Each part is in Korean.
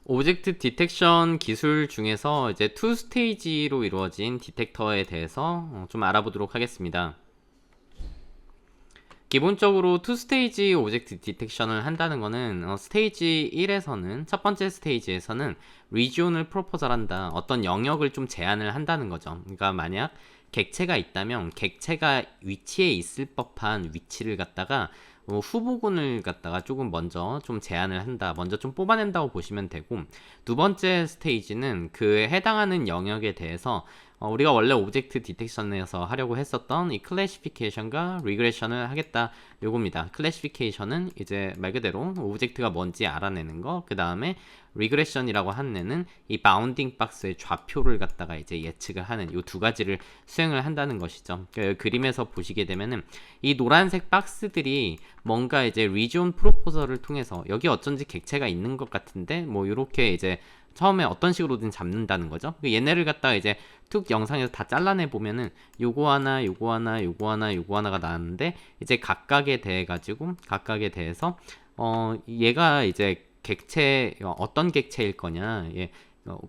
오브젝트 디텍션 기술 중에서 이제 투 스테이지로 이루어진 디텍터에 대해서 좀 알아보도록 하겠습니다. 기본적으로 투 스테이지 오브젝트 디텍션을 한다는 거는 스테이지 1에서는 첫 번째 스테이지에서는 리지온을 프로포zal 한다. 어떤 영역을 좀 제한을 한다는 거죠. 그러니까 만약 객체가 있다면 객체가 위치에 있을 법한 위치를 갖다가 후보군을 갖다가 조금 먼저 좀 제한을 한다. 먼저 좀 뽑아낸다고 보시면 되고, 두 번째 스테이지는 그 해당하는 영역에 대해서 우리가 원래 오브젝트 디텍션에서 하려고 했었던 이 클래시피케이션과 리그레션을 하겠다 요겁니다. 클래시피케이션은 이제 말 그대로 오브젝트가 뭔지 알아내는 거, 그 다음에 리그레션이라고 하는 애는 이 바운딩 박스의 좌표를 갖다가 이제 예측을 하는 요 두 가지를 수행을 한다는 것이죠. 그 그림에서 보시게 되면은 이 노란색 박스들이 뭔가 이제 리지온 프로포저를 통해서 여기 어쩐지 객체가 있는 것 같은데 뭐 요렇게 이제 처음에 어떤 식으로든 잡는다는 거죠. 얘네를 갖다가 이제 툭 영상에서 다 잘라내 보면은 요거 하나, 요거 하나, 요거 하나, 요거 하나가 나왔는데 이제 각각에 대해서 얘가 이제 객체 어떤 객체일 거냐.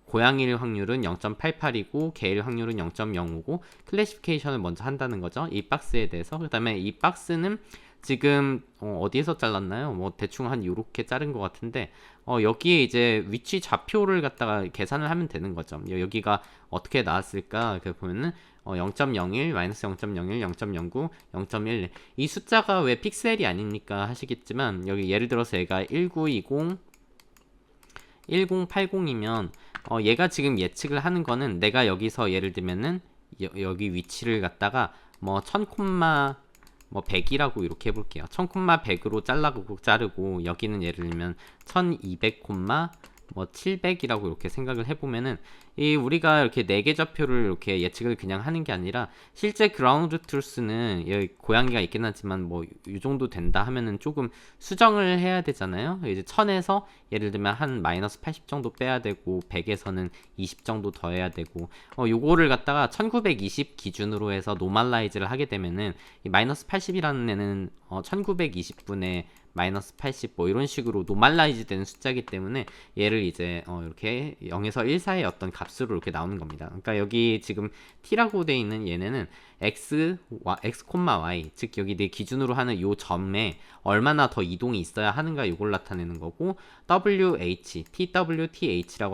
고양이일 확률은 0.88이고 개일 확률은 0.05고 클래시피케이션을 먼저 한다는 거죠. 이 박스에 대해서. 그다음에 이 박스는 지금 어디에서 잘랐나요? 뭐 대충 한 요렇게 자른 것 같은데 여기에 이제 위치 좌표를 갖다가 계산을 하면 되는 거죠. 여기가 어떻게 나왔을까? 그 보면은 0.01, 마이너스 0.01, 0.09, 0.11. 이 숫자가 왜 픽셀이 아닙니까? 하시겠지만 여기 예를 들어서 얘가 1920, 1080이면 얘가 지금 예측을 하는 거는 내가 여기서 예를 들면은 여기 위치를 갖다가 뭐 1000콤마 뭐 100이라고 이렇게 해볼게요. 1000콤마 100으로 자르고 여기는 예를 들면 1200콤마 뭐 700이라고 이렇게 생각을 해보면은 이 우리가 이렇게 4개 좌표를 이렇게 예측을 그냥 하는 게 아니라 실제 그라운드 트루스는 고양이가 있긴 하지만 뭐 이 정도 된다 하면은 조금 수정을 해야 되잖아요. 이제 1000에서 예를 들면 한 마이너스 80 정도 빼야 되고 100에서는 20 정도 더 해야 되고 요거를 갖다가 1920 기준으로 해서 노멀라이즈를 하게 되면은 이 마이너스 80이라는 애는 1920분의 마이너스 80 뭐 이런 식으로 노멀라이즈 되는 숫자이기 때문에 얘를 이제 이렇게 0에서 1 사이의 어떤 값으로 이렇게 나오는 겁니다. 그러니까 여기 지금 t라고 돼 있는 얘네는 x, y 즉 여기 내 기준으로 하는 요 점에 얼마나 더 이동이 있어야 하는가 이걸 나타내는 거고 twh라고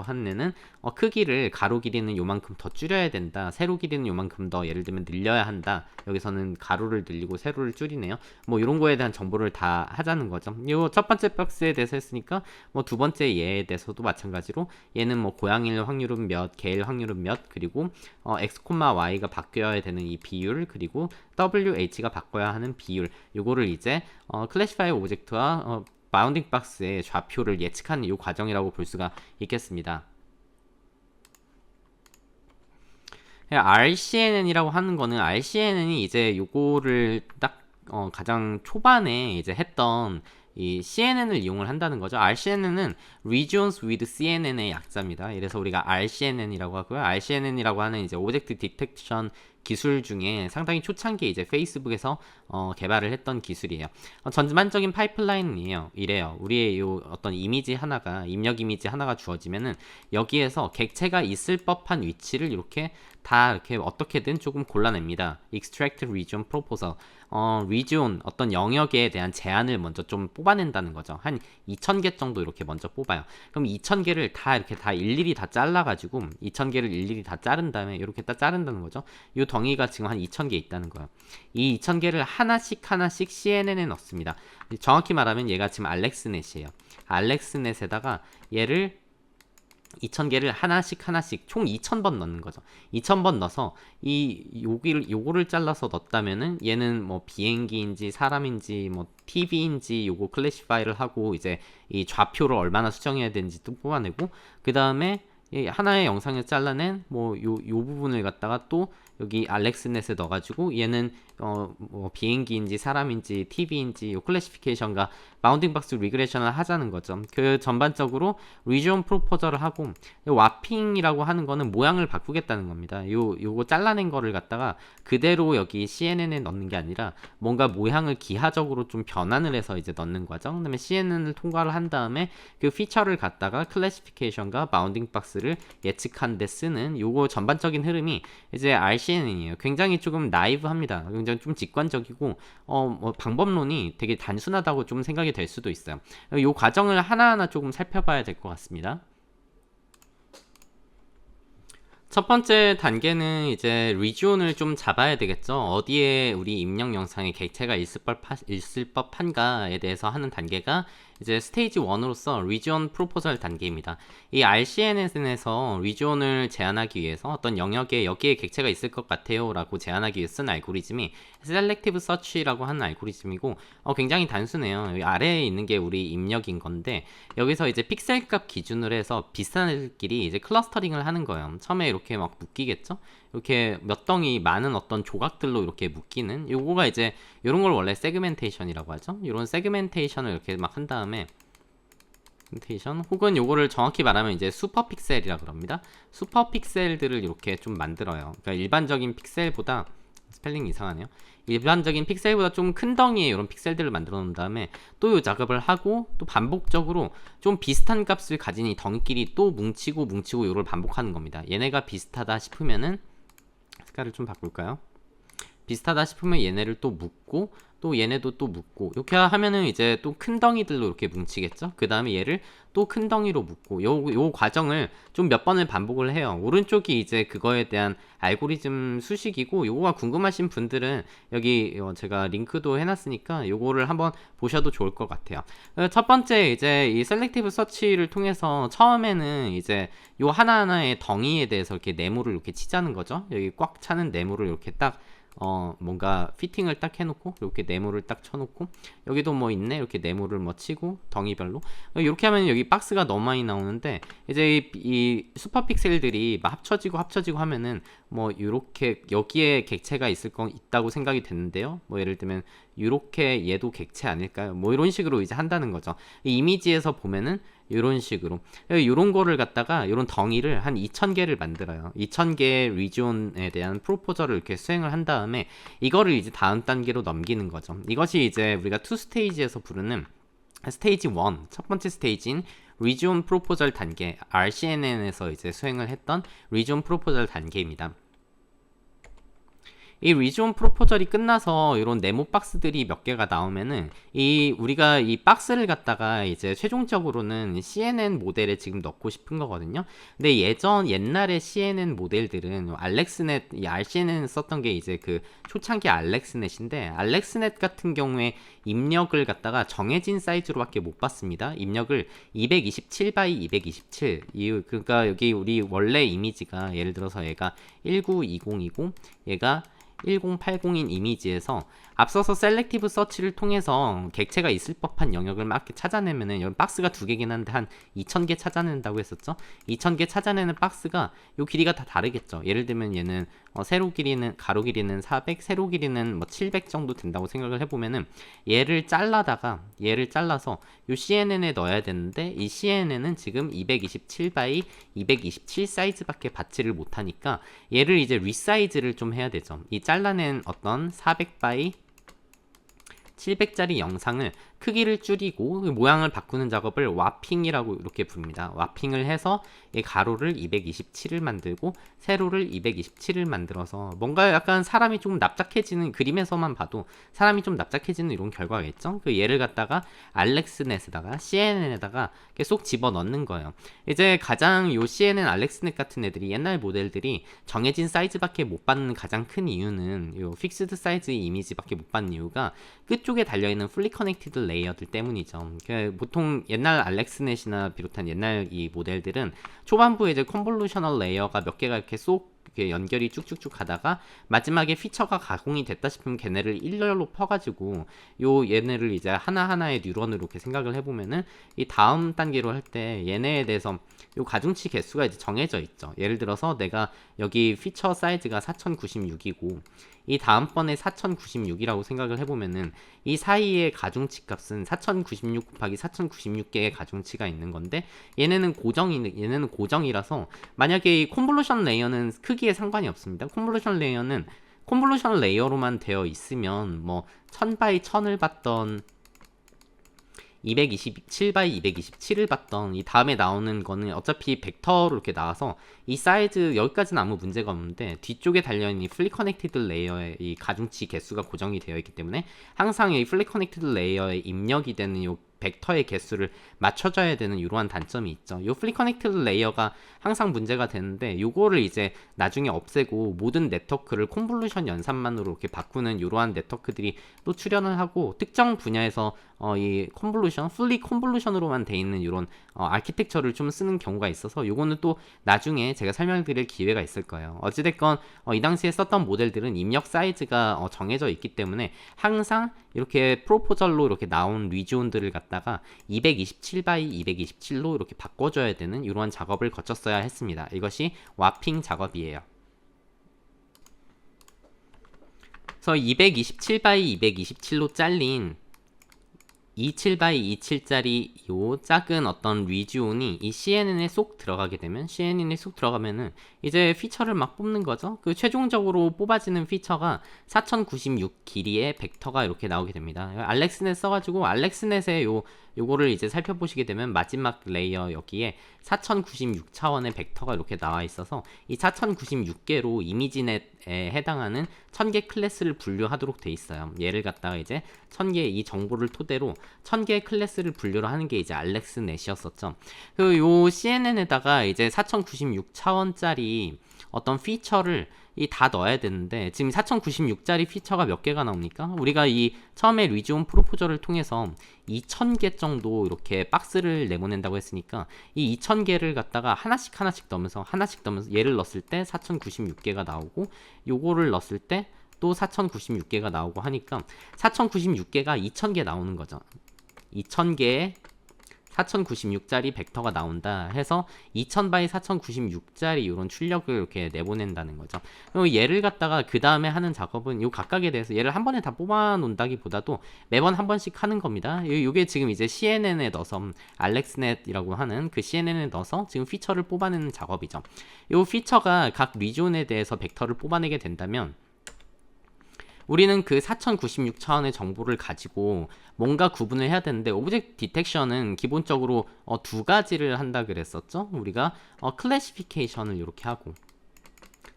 하는 애는 크기를 가로 길이는 요만큼 더 줄여야 된다. 세로 길이는 요만큼 더 예를 들면 늘려야 한다. 여기서는 가로를 늘리고 세로를 줄이네요. 뭐 이런 거에 대한 정보를 다 하자는 거죠. 요 첫 번째 박스에 대해서 했으니까 뭐 두 번째 얘에 대해서도 마찬가지로 얘는 뭐 고양이일 확률은 몇, 개일 확률은 몇, 그리고 x, y가 바뀌어야 되는 이 비율, 그리고 wh가 바꿔야 하는 비율, 요거를 이제 클래시파이 오브젝트와 바운딩 박스의 좌표를 예측하는 이 과정이라고 볼 수가 있겠습니다. RCNN이라고 하는 거는 RCNN이 이제 요거를 딱 가장 초반에 이제 했던 이 CNN을 이용을 한다는 거죠. RCNN은 Regions with CNN의 약자입니다. 이래서 우리가 RCNN이라고 하고요. RCNN이라고 하는 이제 오브젝트 디텍션 기술 중에 상당히 초창기에 이제 페이스북에서 개발을 했던 기술이에요. 전반적인 파이프라인은 이래요. 우리의 요 어떤 이미지 하나가 입력 이미지 하나가 주어지면은 여기에서 객체가 있을 법한 위치를 이렇게 다 이렇게 어떻게든 조금 골라냅니다. Extract Region Proposal. region 어떤 영역에 대한 제한을 먼저 좀 뽑아낸다는 거죠. 한 2000개 정도 이렇게 먼저 뽑아요. 그럼 2000개를 다 이렇게 다 일일이 다 잘라가지고 2000개를 일일이 다 자른 다음에 이렇게 딱 자른다는 거죠. 이 덩이가 지금 한 2000개 있다는 거예요. 이 2000개를 하나씩 CNN에 넣습니다. 정확히 말하면 얘가 지금 알렉스넷이에요. 알렉스넷에다가 얘를 2000개를 하나씩 총 2000번 넣는 거죠. 2000번 넣어서 요거를 잘라서 넣었다면은 얘는 뭐 비행기인지 사람인지 뭐 TV인지 요거 클래시파이를 하고 이제 이 좌표를 얼마나 수정해야 되는지 또 뽑아내고 그 다음에 하나의 영상을 잘라낸 뭐 요 부분을 갖다가 또 여기 알렉스넷에 넣어가지고 얘는 뭐 비행기인지 사람인지 TV인지 요 클래시피케이션과 바운딩 박스 리그레션을 하자는 거죠. 그 전반적으로 리지온 프로포저를 하고 와핑이라고 하는 거는 모양을 바꾸겠다는 겁니다. 요거 잘라낸 거를 갖다가 그대로 여기 CNN에 넣는 게 아니라 뭔가 모양을 기하적으로 좀 변환을 해서 이제 넣는 거죠. 그다음에 CNN을 통과를 한 다음에 그 피처를 갖다가 클래시피케이션과 바운딩 박스를 예측한 데 쓰는 요거 전반적인 흐름이 이제 RCNN이에요. 굉장히 조금 나이브합니다. 굉장히 좀 직관적이고 뭐 방법론이 되게 단순하다고 좀 생각이 될 수도 있어요. 요 과정을 하나하나 조금 살펴봐야 될 것 같습니다. 첫 번째 단계는 이제 리지온을 좀 잡아야 되겠죠. 어디에 우리 입력 영상에 객체가 있을 법한가에 대해서 하는 단계가 이제 스테이지 1으로서 리지온 프로포절 단계입니다. 이 RCNN에서 리지온을 제한하기 위해서 어떤 영역에 여기에 객체가 있을 것 같아요 라고 제한하기 위해 쓴 알고리즘이 셀렉티브 서치라고 하는 알고리즘이고 굉장히 단순해요. 여기 아래에 있는 게 우리 입력인 건데 여기서 이제 픽셀 값 기준으로 해서 비슷한 애들끼리 이제 클러스터링을 하는 거예요. 처음에 이렇게 막 묶이겠죠? 이렇게 몇 덩이 많은 어떤 조각들로 이렇게 묶이는 요거가 이제 이런 걸 원래 세그멘테이션이라고 하죠. 이런 세그멘테이션을 이렇게 막 한 다음에 세그멘테이션 혹은 요거를 정확히 말하면 이제 슈퍼 픽셀이라 그럽니다. 슈퍼 픽셀들을 이렇게 좀 만들어요. 그러니까 일반적인 픽셀보다 스펠링 이상하네요. 일반적인 픽셀보다 좀 큰 덩이의 이런 픽셀들을 만들어 놓은 다음에 또 이 작업을 하고 또 반복적으로 좀 비슷한 값을 가진 이 덩이끼리 또 뭉치고 이걸 반복하는 겁니다. 얘네가 비슷하다 싶으면은 색깔을 좀 바꿀까요? 비슷하다 싶으면 얘네를 또 묶고 또 얘네도 또 묶고 이렇게 하면은 이제 또 큰 덩이들로 이렇게 뭉치겠죠. 그 다음에 얘를 또 큰 덩이로 묶고 요 과정을 좀 몇 번을 반복을 해요. 오른쪽이 이제 그거에 대한 알고리즘 수식이고 요거가 궁금하신 분들은 여기 제가 링크도 해놨으니까 요거를 한번 보셔도 좋을 것 같아요. 첫 번째 이제 이 셀렉티브 서치를 통해서 처음에는 이제 요 하나하나의 덩이에 대해서 이렇게 네모를 이렇게 치자는 거죠. 여기 꽉 차는 네모를 이렇게 딱 뭔가 피팅을 딱 해놓고 이렇게 네모를 딱 쳐놓고 여기도 뭐 있네 이렇게 네모를 뭐 치고 덩이별로 이렇게 하면 여기 박스가 너무 많이 나오는데 이제 이 슈퍼 픽셀들이 막 합쳐지고 하면은 뭐 이렇게 여기에 객체가 있다고 생각이 됐는데요. 뭐 예를 들면 이렇게 얘도 객체 아닐까요? 뭐 이런 식으로 이제 한다는 거죠. 이 이미지에서 보면은 이런 식으로 이런 거를 갖다가 이런 덩이를 한 2000개를 만들어요. 2000개의 리지온에 대한 프로포저를 이렇게 수행을 한 다음에 이거를 이제 다음 단계로 넘기는 거죠. 이것이 이제 우리가 2스테이지에서 부르는 스테이지 1, 첫 번째 스테이지인 리지온 프로포절 단계, RCNN에서 이제 수행을 했던 리지온 프로포절 단계입니다. 이 리지온 프로포절이 끝나서 이런 네모 박스들이 몇 개가 나오면은 우리가 이 박스를 갖다가 이제 최종적으로는 CNN 모델에 지금 넣고 싶은 거거든요. 근데 옛날에 CNN 모델들은 알렉스넷, 이 RCNN 썼던 게 이제 그 초창기 알렉스넷인데 알렉스넷 같은 경우에 입력을 갖다가 정해진 사이즈로밖에 못 봤습니다. 입력을 227 x 227. 그러니까 여기 우리 원래 이미지가 예를 들어서 얘가 1920이고 얘가 1080인 이미지에서 앞서서 셀렉티브 서치를 통해서 객체가 있을 법한 영역을 막 이렇게 찾아내면은 여기 박스가 두 개긴 한데 한 2000개 찾아낸다고 했었죠. 2000개 찾아내는 박스가 요 길이가 다 다르겠죠. 예를 들면 얘는 가로 길이는 400, 세로 길이는 뭐 700 정도 된다고 생각을 해보면은 얘를 잘라서 요 CNN에 넣어야 되는데 이 CNN은 지금 227 x 227 사이즈밖에 받지를 못하니까 얘를 이제 리사이즈를 좀 해야 되죠. 이 잘라낸 어떤 400 x 700짜리 영상을 크기를 줄이고 모양을 바꾸는 작업을 와핑이라고 이렇게 부릅니다. 와핑을 해서 이 가로를 227을 만들고 세로를 227을 만들어서 뭔가 약간 사람이 좀 납작해지는, 그림에서만 봐도 사람이 좀 납작해지는 이런 결과가 있죠. 그 얘를 갖다가 알렉스넷에다가 CNN에다가 계속 집어넣는 거예요. 이제 가장 요 CNN 알렉스넷 같은 애들이 옛날 모델들이 정해진 사이즈밖에 못 받는 가장 큰 이유는 요 픽스드 사이즈의 이미지밖에 못 받는 이유가 끝쪽에 달려있는 풀리 커넥티드 레이어들 때문이죠. 보통 옛날 알렉스넷이나 비롯한 옛날 이 모델들은 초반부에 이제 컨볼루셔널 레이어가 몇 개가 이렇게 쏙 이렇게 연결이 쭉쭉쭉 가다가 마지막에 피처가 가공이 됐다 싶으면 걔네를 일렬로 퍼가지고 얘네를 이제 하나하나의 뉴런으로 이렇게 생각을 해보면은 이 다음 단계로 할 때 얘네에 대해서 요 가중치 개수가 이제 정해져 있죠. 예를 들어서 내가 여기 피처 사이즈가 4096이고 이 다음번에 4096이라고 생각을 해보면은 이 사이의 가중치 값은 4096 곱하기 4096개의 가중치가 있는 건데 얘네는 고정이라서 만약에 이 콘볼루션 레이어는 크기에 상관이 없습니다. 콘볼루션 레이어는 콘볼루션 레이어로만 되어 있으면 뭐 1000 x 1000을 받던 227 x 227을 받던 이 다음에 나오는 거는 어차피 벡터로 이렇게 나와서 이 사이즈 여기까지는 아무 문제가 없는데 뒤쪽에 달려있는 이 플리 커넥티드 레이어의 이 가중치 개수가 고정이 되어 있기 때문에 항상 이 플리 커넥티드 레이어에 입력이 되는 이 벡터의 개수를 맞춰줘야 되는 이러한 단점이 있죠. 이 플리 커넥티드 레이어가 항상 문제가 되는데 요거를 이제 나중에 없애고 모든 네트워크를 콘볼루션 연산만으로 이렇게 바꾸는 이러한 네트워크들이 또 출현을 하고 특정 분야에서 이 콘볼루션, 풀리 콘볼루션으로만 돼 있는 이런 아키텍처를 좀 쓰는 경우가 있어서 요거는 또 나중에 제가 설명드릴 기회가 있을 거예요. 어찌됐건 이 당시에 썼던 모델들은 입력 사이즈가 정해져 있기 때문에 항상 이렇게 프로포절로 이렇게 나온 리지온들을 갖다가 227 x 227로 이렇게 바꿔줘야 되는 이러한 작업을 거쳤어야 했습니다. 이것이 와핑 작업이에요. 그래서 227 x 227로 잘린 27 x 27짜리 요 작은 어떤 리지온이 이 CNN에 쏙 들어가게 되면 CNN에 쏙 들어가면은 이제 피처를 막 뽑는 거죠. 그 최종적으로 뽑아지는 피처가 4096 길이의 벡터가 이렇게 나오게 됩니다. 알렉스넷 써가지고 알렉스넷에 요거를 이제 살펴보시게 되면 마지막 레이어 여기에 4096 차원의 벡터가 이렇게 나와 있어서 이 4096개로 이미지넷에 해당하는 1000개 클래스를 분류하도록 돼 있어요. 얘를 갖다가 이제 1000개 이 정보를 토대로 1000개의 클래스를 분류를 하는 게 이제 알렉스넷이었었죠. 그 요 CNN에다가 이제 4096 차원짜리 어떤 피처를 다 넣어야 되는데 지금 4096짜리 피처가 몇 개가 나옵니까? 우리가 이 처음에 리지온 프로포저를 통해서 2000개 정도 이렇게 박스를 내보낸다고 했으니까 이 2000개를 갖다가 하나씩 넣으면서 얘를 넣었을 때 4096개가 나오고 요거를 넣었을 때 또 4096개가 나오고 하니까 4096개가 2000개 나오는 거죠. 2000개의 4096짜리 벡터가 나온다 해서 2000 by 4096짜리 이런 출력을 이렇게 내보낸다는 거죠. 얘를 갖다가 그 다음에 하는 작업은 요 각각에 대해서 얘를 한 번에 다 뽑아 놓는다기보다도 매번 한 번씩 하는 겁니다. 요게 지금 이제 CNN에 넣어서 알렉스넷이라고 하는 그 CNN에 넣어서 지금 피처를 뽑아내는 작업이죠. 요 피처가 각 리존에 대해서 벡터를 뽑아내게 된다면 우리는 그 4096 차원의 정보를 가지고 뭔가 구분을 해야 되는데 오브젝트 디텍션은 기본적으로 두 가지를 한다 그랬었죠. 우리가 클래시피케이션을 이렇게 하고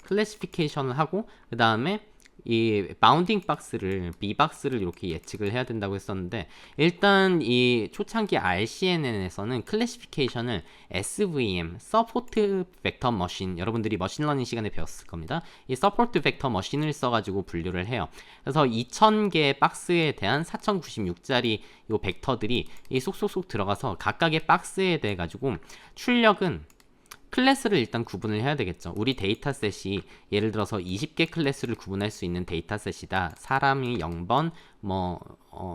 그 다음에 이 바운딩 박스를 B박스를 이렇게 예측을 해야 된다고 했었는데 일단 이 초창기 RCNN에서는 클래시피케이션을 SVM, Support Vector Machine, 여러분들이 머신러닝 시간에 배웠을 겁니다. 이 Support Vector Machine을 써가지고 분류를 해요. 그래서 2000개의 박스에 대한 4096짜리 요 벡터들이 이 쏙쏙쏙 들어가서 각각의 박스에 대해 가지고 출력은 클래스를 일단 구분을 해야 되겠죠. 우리 데이터셋이 예를 들어서 20개 클래스를 구분할 수 있는 데이터셋이다. 사람이 0번,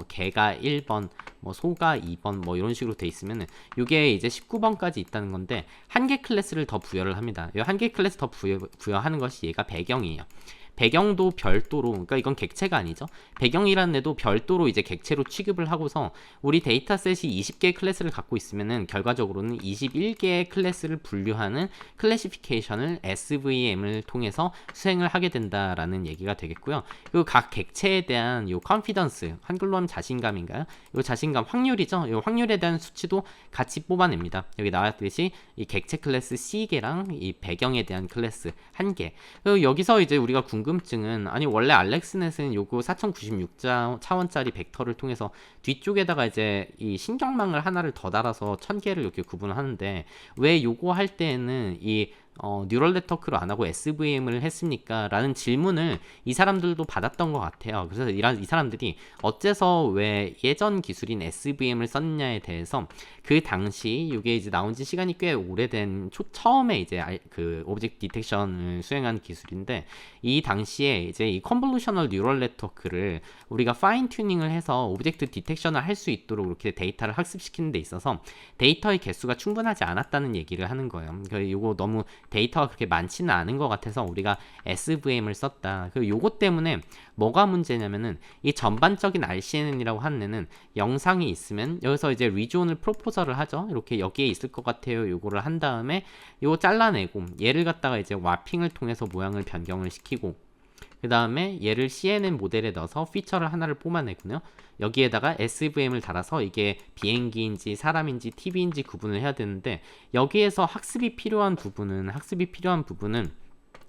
개가 1번, 소가 2번, 이런 식으로 돼 있으면은 이게 이제 19번까지 있다는 건데 한 개 클래스를 더 부여를 합니다. 이 한 개 클래스 더 부여하는 것이 얘가 배경이에요. 배경도 별도로, 그러니까 이건 객체가 아니죠. 배경이라는 애도 별도로 이제 객체로 취급을 하고서 우리 데이터셋이 20개의 클래스를 갖고 있으면은 결과적으로는 21개의 클래스를 분류하는 클래시피케이션을 SVM을 통해서 수행을 하게 된다라는 얘기가 되겠고요. 그리고 각 객체에 대한 요 컨피던스, 한글로 하면 자신감인가요? 요 자신감 확률이죠. 요 확률에 대한 수치도 같이 뽑아냅니다. 여기 나왔듯이 이 객체 클래스 C개랑 이 배경에 대한 클래스 1개. 그리고 여기서 이제 우리가 궁금증은 아니 원래 알렉스넷은 요거 4096 차원짜리 벡터를 통해서 뒤쪽에다가 이제 이 신경망을 하나를 더 달아서 1000개를 이렇게 구분을 하는데 왜 요거 할 때에는 이 뉴럴 네트워크로 안 하고 SVM을 했습니까? 라는 질문을 이 사람들도 받았던 것 같아요. 그래서 이 사람들이 어째서 왜 예전 기술인 SVM을 썼냐에 대해서 그 당시 이게 이제 나온 지 시간이 꽤 오래된 처음에 이제 그 오브젝트 디텍션을 수행한 기술인데, 이 당시에 이제 이 컨볼루셔널 뉴럴 네트워크를 우리가 파인 튜닝을 해서 오브젝트 디텍션을 할 수 있도록 이렇게 데이터를 학습시키는 데 있어서 데이터의 개수가 충분하지 않았다는 얘기를 하는 거예요. 그러니까 이거 너무 데이터가 그렇게 많지는 않은 것 같아서 우리가 SVM을 썼다. 그리고 요거 때문에 뭐가 문제냐면은 이 전반적인 RCNN이라고 하는 애는 영상이 있으면 여기서 이제 리존을 프로포저를 하죠. 이렇게 여기에 있을 것 같아요. 요거를 한 다음에 요거 잘라내고 얘를 갖다가 이제 와핑을 통해서 모양을 변경을 시키고, 그 다음에 얘를 CNN 모델에 넣어서 피처를 하나를 뽑아내고요. 여기에다가 SVM을 달아서 이게 비행기인지 사람인지 TV인지 구분을 해야 되는데, 여기에서 학습이 필요한 부분은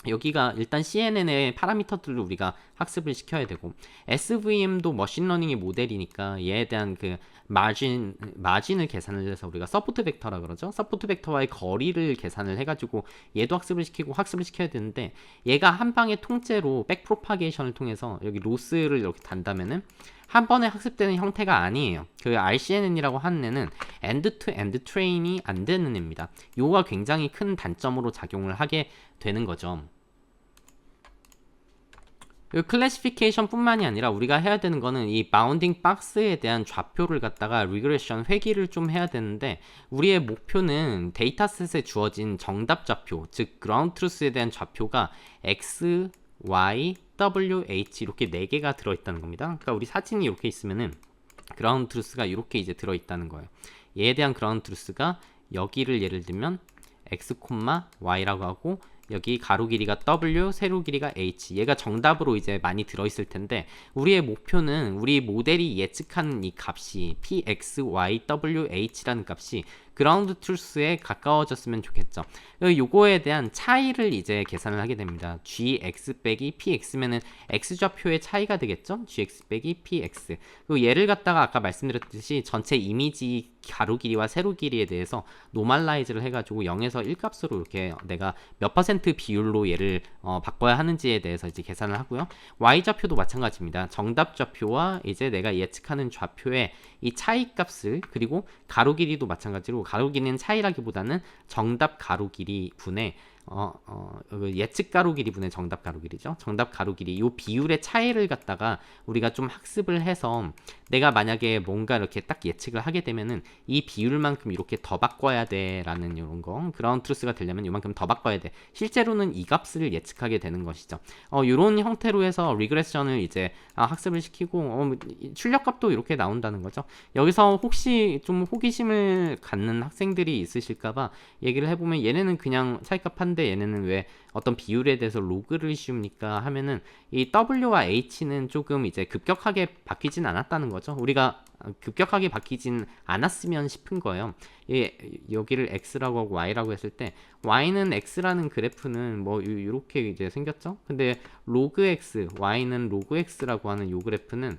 여기가 일단 CNN의 파라미터들을 우리가 학습을 시켜야 되고, SVM도 머신러닝의 모델이니까 얘에 대한 그 마진을 계산을 해서 우리가 서포트 벡터라 그러죠. 서포트 벡터와의 거리를 계산을 해가지고 얘도 학습을 시켜야 되는데, 얘가 한 방에 통째로 백 프로파게이션을 통해서 여기 로스를 이렇게 단다면은 한 번에 학습되는 형태가 아니에요. 그 RCNN이라고 하는 애는 엔드 투 엔드 트레인이 안 되는 애입니다. 요가 굉장히 큰 단점으로 작용을 하게 되는 거죠. 클래시피케이션 뿐만이 아니라 우리가 해야 되는 거는 이 바운딩 박스에 대한 좌표를 갖다가 리그레션 회귀를 좀 해야 되는데, 우리의 목표는 데이터셋에 주어진 정답 좌표, 즉 그라운드 트루스에 대한 좌표가 X, Y, W, H 이렇게 4개가 들어있다는 겁니다. 그러니까 우리 사진이 이렇게 있으면은 그라운드 트루스가 이렇게 이제 들어있다는 거예요. 얘에 대한 그라운드 트루스가 여기를 예를 들면 X, Y라고 하고, 여기 가로 길이가 W, 세로 길이가 H. 얘가 정답으로 이제 많이 들어있을 텐데, 우리의 목표는 우리 모델이 예측하는 이 값이 Px, Y, W, H라는 값이 그라운드 트루스에 가까워졌으면 좋겠죠. 요거에 대한 차이를 이제 계산을 하게 됩니다. gx 빼기 px면은 x좌표의 차이가 되겠죠. gx 빼기 px. 그리고 얘를 갖다가 아까 말씀드렸듯이 전체 이미지 가로 길이와 세로 길이에 대해서 노멀라이즈를 해가지고 0에서 1 값으로 이렇게 내가 몇 퍼센트 비율로 얘를 바꿔야 하는지에 대해서 이제 계산을 하고요. y좌표도 마찬가지입니다. 정답 좌표와 이제 내가 예측하는 좌표의 이 차이 값을, 그리고 가로 길이도 마찬가지로 가로 길이는 차이라기보다는 정답 가로 길이 분의 예측 가로 길이 분의 정답 가로 길이죠. 정답 가로 길이 이 비율의 차이를 갖다가 우리가 좀 학습을 해서, 내가 만약에 뭔가 이렇게 딱 예측을 하게 되면은 이 비율만큼 이렇게 더 바꿔야 돼 라는 이런 거, 그라운드 트루스가 되려면 이만큼 더 바꿔야 돼. 실제로는 이 값을 예측하게 되는 것이죠. 이런 형태로 해서 리그레션을 이제 학습을 시키고, 출력값도 이렇게 나온다는 거죠. 여기서 혹시 좀 호기심을 갖는 학생들이 있으실까봐 얘기를 해보면, 얘네는 그냥 차이값 한데 얘네는 왜 어떤 비율에 대해서 로그를 씌웁니까 하면은, 이 W와 H는 조금 이제 급격하게 바뀌진 않았다는 거죠. 우리가 급격하게 바뀌진 않았으면 싶은 거예요. 여기를 X라고 하고 Y라고 했을 때, Y는 X라는 그래프는 뭐 이렇게 이제 생겼죠. 근데 로그 X, Y는 로그 X라고 하는 요 그래프는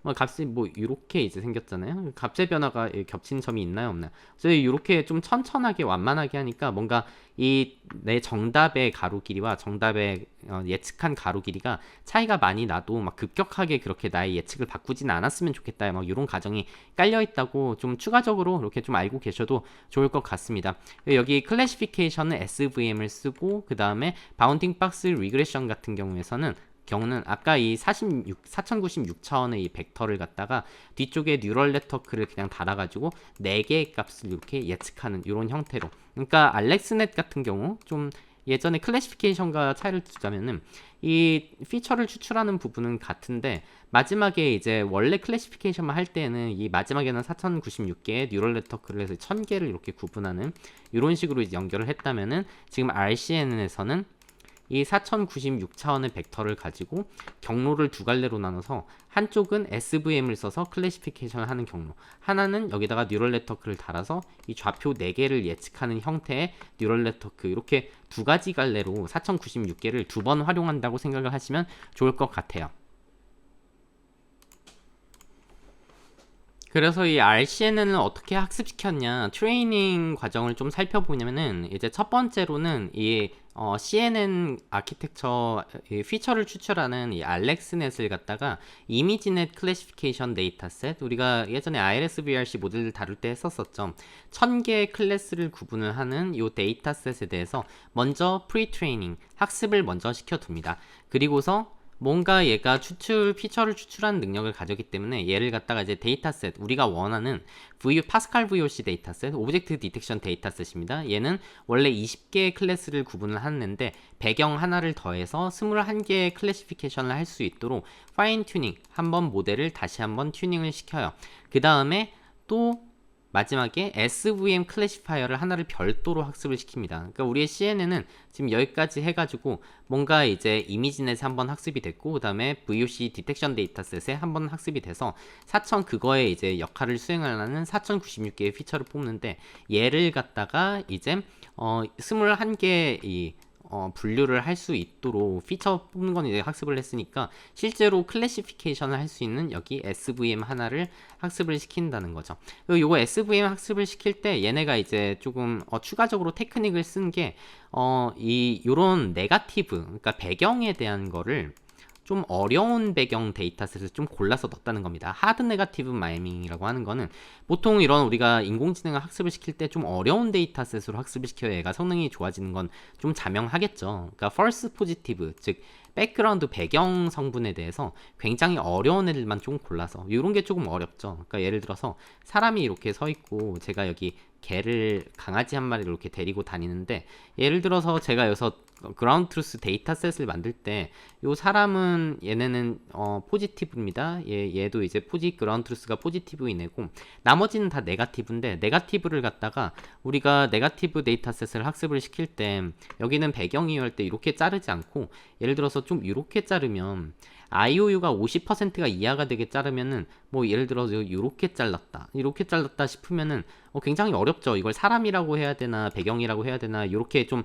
값이 뭐 이렇게 이제 생겼잖아요. 값의 변화가 겹치는 점이 있나요, 없나요? 그래서 이렇게 좀 천천하게 완만하게 하니까 뭔가 이 내 정답의 가로 길이와 정답의 예측한 가로 길이가 차이가 많이 나도 막 급격하게 그렇게 나의 예측을 바꾸진 않았으면 좋겠다, 막 이런 가정이 깔려 있다고 좀 추가적으로 이렇게 좀 알고 계셔도 좋을 것 같습니다. 여기 클래시피케이션은 SVM을 쓰고, 그 다음에 바운딩 박스 리그레션 같은 경우는 아까 이 4096차원의 이 벡터를 갖다가 뒤쪽에 뉴럴 네트워크를 그냥 달아가지고 4개의 값을 이렇게 예측하는 이런 형태로. 그러니까 알렉스넷 같은 경우 좀 예전에 클래시피케이션과 차이를 두자면은 이 피처를 추출하는 부분은 같은데, 마지막에 이제 원래 클래시피케이션만 할 때는 이 마지막에는 4096개의 뉴럴 네트워크를 해서 1000개를 이렇게 구분하는 이런 식으로 이제 연결을 했다면은, 지금 RCNN에서는 이 4096차원의 벡터를 가지고 경로를 두 갈래로 나눠서, 한쪽은 SVM을 써서 클래시피케이션을 하는 경로, 하나는 여기다가 뉴럴 네트워크를 달아서 이 좌표 4개를 예측하는 형태의 뉴럴 네트워크, 이렇게 두 가지 갈래로 4096개를 두 번 활용한다고 생각을 하시면 좋을 것 같아요. 그래서 이 RCNN을 어떻게 학습시켰냐, 트레이닝 과정을 좀 살펴보면은, 이제 첫 번째로는 이 CNN 아키텍처 이 피처를 추출하는 이 알렉스넷을 갖다가 이미지넷 클래시피케이션 데이터셋, 우리가 예전에 ILS-VRC 모델을 다룰 때 했었었죠. 1000개의 클래스를 구분을 하는 이 데이터셋에 대해서 먼저 프리트레이닝, 학습을 먼저 시켜둡니다. 그리고서 뭔가 얘가 피처를 추출하는 능력을 가졌기 때문에 얘를 갖다가 이제 데이터셋, 우리가 원하는 파스칼 VOC 데이터셋, 오브젝트 디텍션 데이터셋입니다. 얘는 원래 20개의 클래스를 구분을 하는데 배경 하나를 더해서 21개의 클래시피케이션을 할 수 있도록 파인 튜닝, 한번 모델을 다시 한번 튜닝을 시켜요. 그 다음에 또 마지막에 SVM 클래시파이어를 하나를 별도로 학습을 시킵니다. 그러니까 우리의 CNN은 지금 여기까지 해가지고 뭔가 이제 이미지넷에 한번 학습이 됐고, 그 다음에 VOC 디텍션 데이터셋에 한번 학습이 돼서 4000 그거에 이제 역할을 수행하는 4096개의 피처를 뽑는데, 얘를 갖다가 이제 21개의 이 분류를 할 수 있도록 피처 뽑는 건 이제 학습을 했으니까 실제로 클래시피케이션을 할 수 있는 여기 SVM 하나를 학습을 시킨다는 거죠. 그리고 요거 SVM 학습을 시킬 때 얘네가 이제 조금 추가적으로 테크닉을 쓴 게 요런 네거티브, 그러니까 배경에 대한 거를 좀 어려운 배경 데이터셋을 좀 골라서 넣었다는 겁니다. 하드 네거티브 마이밍이라고 하는 거는 보통 이런 우리가 인공지능을 학습을 시킬 때 좀 어려운 데이터셋으로 학습을 시켜야 얘가 성능이 좋아지는 건 좀 자명하겠죠. 그러니까 false positive, 즉 백그라운드 배경 성분에 대해서 굉장히 어려운 애들만 좀 골라서, 이런 게 조금 어렵죠. 그러니까 예를 들어서 사람이 이렇게 서 있고 제가 여기 강아지 한 마리를 이렇게 데리고 다니는데, 예를 들어서 제가 여기서 그라운드 트루스 데이터셋을 만들 때 요 사람은 얘네는 포지티브입니다. 얘도 이제 그라운드 트루스가 포지티브인 애고 나머지는 다 네거티브인데, 네거티브를 갖다가 우리가 네거티브 데이터셋을 학습을 시킬 때 여기는 배경이요 할 때 이렇게 자르지 않고, 예를 들어서 좀 이렇게 자르면 IOU가 50%가 이하가 되게 자르면은 뭐 예를 들어서 이렇게 잘랐다 싶으면은 굉장히 어렵죠. 이걸 사람이라고 해야 되나 배경이라고 해야 되나, 이렇게 좀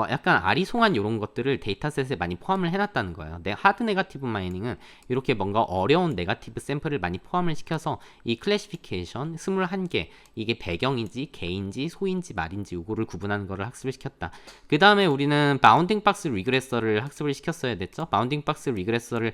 약간 아리송한 이런 것들을 데이터셋에 많이 포함을 해놨다는 거예요. 하드 네거티브 마이닝은 이렇게 뭔가 어려운 네거티브 샘플을 많이 포함을 시켜서 이 클래시피케이션 21개, 이게 배경인지 개인지 소인지 말인지 요거를 구분하는 거를 학습을 시켰다. 그 다음에 우리는 바운딩 박스 리그레서를 학습을 시켰어야 됐죠. 바운딩 박스 리그레서를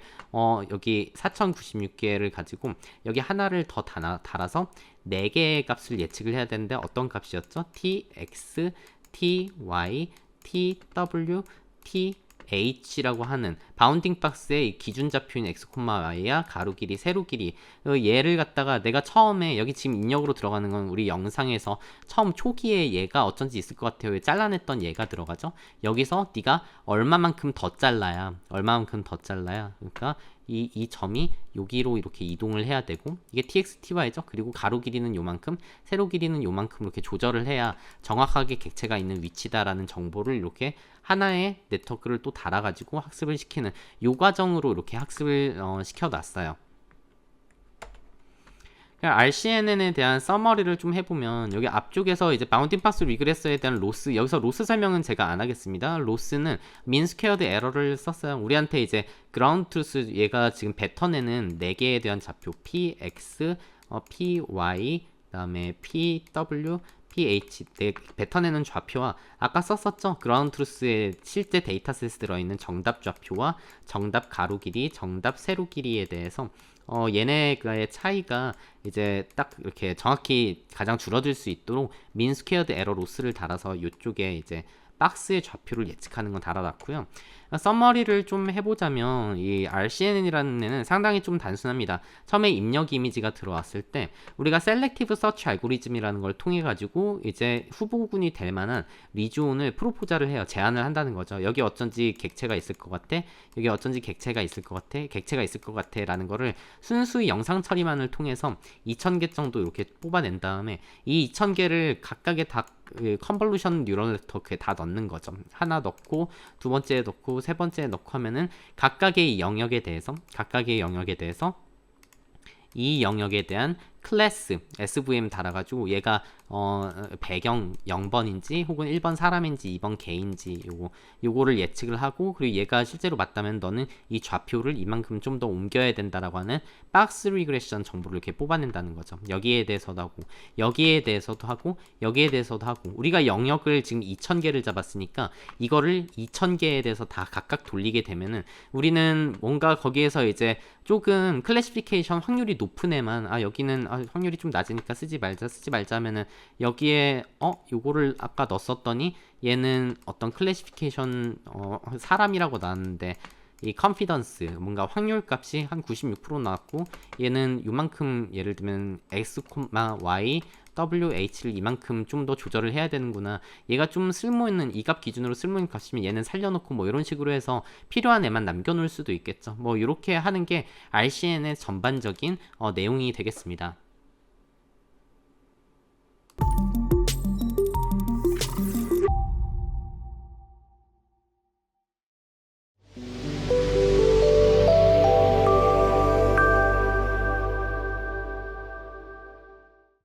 여기 4096개를 가지고 여기 하나를 더 달아서 4개의 값을 예측을 해야 되는데, 어떤 값이었죠? t, x, t, y, t, w, t, h라고 하는 바운딩 박스의 기준 좌표인 x, y야 가로 길이, 세로 길이, 얘를 갖다가 내가 처음에 여기 지금 입력으로 들어가는 건 우리 영상에서 처음 초기에 얘가 어쩐지 있을 것 같아요. 잘라냈던 얘가 들어가죠. 여기서 네가 얼마만큼 더 잘라야, 그러니까 이 점이 여기로 이렇게 이동을 해야 되고, 이게 tx, ty죠. 그리고 가로 길이는 요만큼, 세로 길이는 요만큼 이렇게 조절을 해야 정확하게 객체가 있는 위치다라는 정보를 이렇게 하나의 네트워크를 또 달아가지고 학습을 시키는 요 과정으로 이렇게 학습을 시켜놨어요. RCNN에 대한 서머리를 좀 해보면, 여기 앞쪽에서 이제 바운딩 박스 리그레서에 대한 로스, 여기서 로스 설명은 제가 안 하겠습니다. 로스는 민 스퀘어드 에러를 썼어요. 우리한테 이제 그라운드 트루스, 얘가 지금 뱉어내는 4개에 대한 좌표 p, x, p, y, 그 다음에 p, w, ph, 뱉어내는 좌표와 아까 썼었죠. 그라운드 트루스의 실제 데이터셋에 들어있는 정답 좌표와 정답 가로 길이, 정답 세로 길이에 대해서 얘네의 차이가 이제 딱 이렇게 정확히 가장 줄어들 수 있도록 민 스퀘어드 에러 로스를 달아서 이쪽에 이제 박스의 좌표를 예측하는 건 달아놨고요. 서머리를 좀 해보자면, 이 RCNN이라는 애는 상당히 좀 단순합니다. 처음에 입력 이미지가 들어왔을 때 우리가 셀렉티브 서치 알고리즘이라는 걸 통해 가지고 이제 후보군이 될 만한 리존을 프로포자를 해요. 제안을 한다는 거죠. 여기 어쩐지 객체가 있을 것 같아, 여기 어쩐지 객체가 있을 것 같아 라는 거를 순수히 영상 처리만을 통해서 2000개 정도 이렇게 뽑아낸 다음에 이 2000개를 각각의 다 컨볼루션 뉴럴 네트워크에 다 넣는 거죠. 하나 넣고 두 번째 넣고 세 번째 넣고 하면은 각각의 영역에 대해서 이 영역에 대한 클래스 SVM 달아가지고 얘가 배경 0번인지 혹은 1번 사람인지 2번 개인지 요거를 예측을 하고, 그리고 얘가 실제로 맞다면 너는 이 좌표를 이만큼 좀 더 옮겨야 된다라고 하는 박스 리그레션 정보를 이렇게 뽑아낸다는 거죠. 여기에 대해서도 하고 여기에 대해서도 하고 여기에 대해서도 하고, 우리가 영역을 지금 2000개를 잡았으니까 이거를 2000개에 대해서 다 각각 돌리게 되면은 우리는 뭔가 거기에서 이제 조금 클래시피케이션 확률이 높은 애만 여기는 확률이 좀 낮으니까 쓰지 말자 하면은 여기에 요거를 아까 넣었었더니 얘는 어떤 클래시피케이션 사람이라고 나왔는데 이 컨피던스 뭔가 확률 값이 한 96% 나왔고, 얘는 요만큼 예를 들면 x, y WH를 이만큼 좀 더 조절을 해야 되는구나, 얘가 좀 쓸모있는 이 값 기준으로 쓸모있는 값이면 얘는 살려놓고 뭐 이런 식으로 해서 필요한 애만 남겨놓을 수도 있겠죠. 뭐 이렇게 하는 게 RCN의 전반적인 내용이 되겠습니다.